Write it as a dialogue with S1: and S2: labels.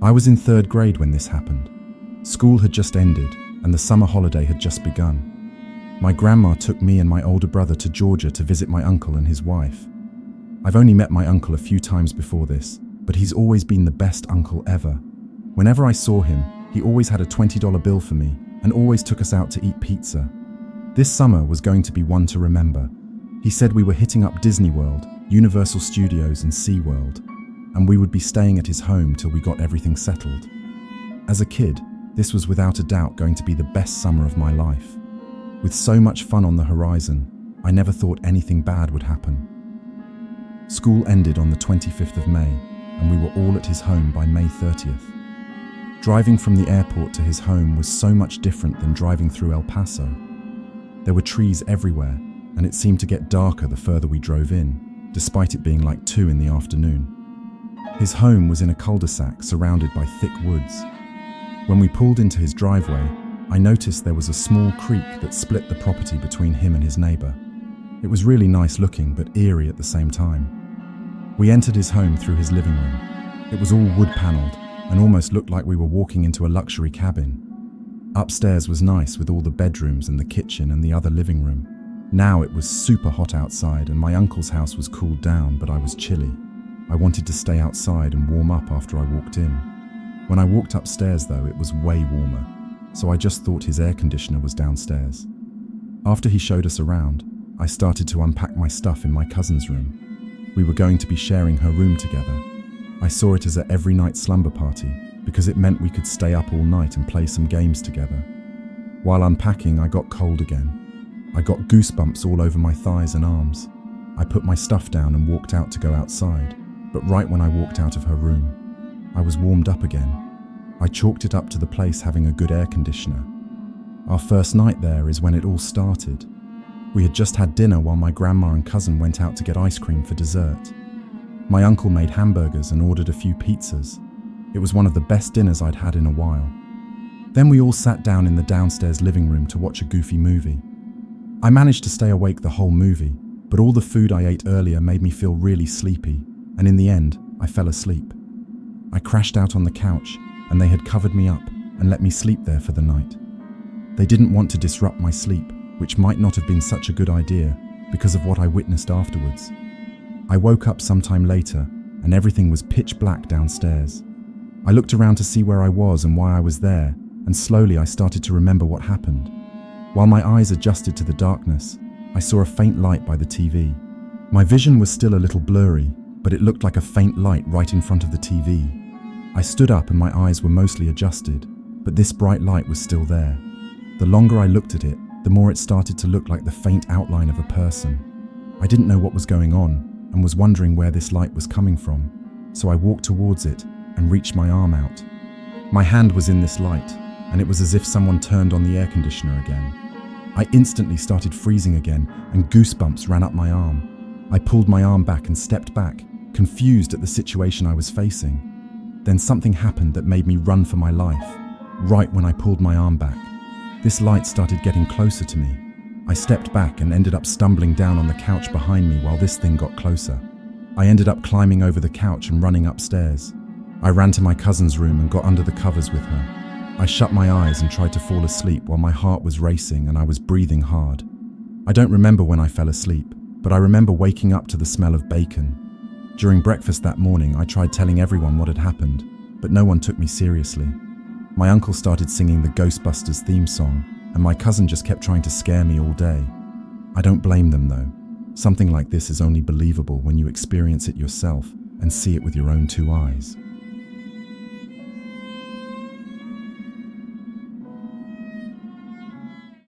S1: I was in 3rd grade when this happened. School had just ended and the summer holiday had just begun. My grandma took me and my older brother to Georgia to visit my uncle and his wife. I've only met my uncle a few times before this, but he's always been the best uncle ever. Whenever I saw him, he always had a $20 bill for me and always took us out to eat pizza. This summer was going to be one to remember. He said we were hitting up Disney World, Universal Studios and SeaWorld, and we would be staying at his home till we got everything settled. As a kid, this was without a doubt going to be the best summer of my life. With so much fun on the horizon, I never thought anything bad would happen. School ended on the 25th of May, and we were all at his home by May 30th. Driving from the airport to his home was so much different than driving through El Paso. There were trees everywhere, and it seemed to get darker the further we drove in, despite it being like 2 in the afternoon. His home was in a cul-de-sac surrounded by thick woods. When we pulled into his driveway, I noticed there was a small creek that split the property between him and his neighbor. It was really nice looking, but eerie at the same time. We entered his home through his living room. It was all wood paneled and almost looked like we were walking into a luxury cabin. Upstairs was nice with all the bedrooms and the kitchen and the other living room. Now it was super hot outside and my uncle's house was cooled down, but I was chilly. I wanted to stay outside and warm up after I walked in. When I walked upstairs though, it was way warmer, so I just thought his air conditioner was downstairs. After he showed us around, I started to unpack my stuff in my cousin's room. We were going to be sharing her room together. I saw it as a every night slumber party because it meant we could stay up all night and play some games together. While unpacking, I got cold again. I got goosebumps all over my thighs and arms. I put my stuff down and walked out to go outside, but right when I walked out of her room, I was warmed up again. I chalked it up to the place having a good air conditioner. Our first night there is when it all started. We had just had dinner while my grandma and cousin went out to get ice cream for dessert. My uncle made hamburgers and ordered a few pizzas. It was one of the best dinners I'd had in a while. Then we all sat down in the downstairs living room to watch a goofy movie. I managed to stay awake the whole movie, but all the food I ate earlier made me feel really sleepy, and in the end, I fell asleep. I crashed out on the couch, and they had covered me up and let me sleep there for the night. They didn't want to disrupt my sleep, which might not have been such a good idea because of what I witnessed afterwards. I woke up sometime later, and everything was pitch black downstairs. I looked around to see where I was and why I was there, and slowly I started to remember what happened. While my eyes adjusted to the darkness, I saw a faint light by the TV. My vision was still a little blurry, but it looked like a faint light right in front of the TV. I stood up and my eyes were mostly adjusted, but this bright light was still there. The longer I looked at it, the more it started to look like the faint outline of a person. I didn't know what was going on and was wondering where this light was coming from, so I walked towards it and reached my arm out. My hand was in this light, and it was as if someone turned on the air conditioner again. I instantly started freezing again, and goosebumps ran up my arm. I pulled my arm back and stepped back, confused at the situation I was facing. Then something happened that made me run for my life, right when I pulled my arm back. This light started getting closer to me. I stepped back and ended up stumbling down on the couch behind me while this thing got closer. I ended up climbing over the couch and running upstairs. I ran to my cousin's room and got under the covers with her. I shut my eyes and tried to fall asleep while my heart was racing and I was breathing hard. I don't remember when I fell asleep, but I remember waking up to the smell of bacon. During breakfast that morning, I tried telling everyone what had happened, but no one took me seriously. My uncle started singing the Ghostbusters theme song, and my cousin just kept trying to scare me all day. I don't blame them though. Something like this is only believable when you experience it yourself and see it with your own 2 eyes.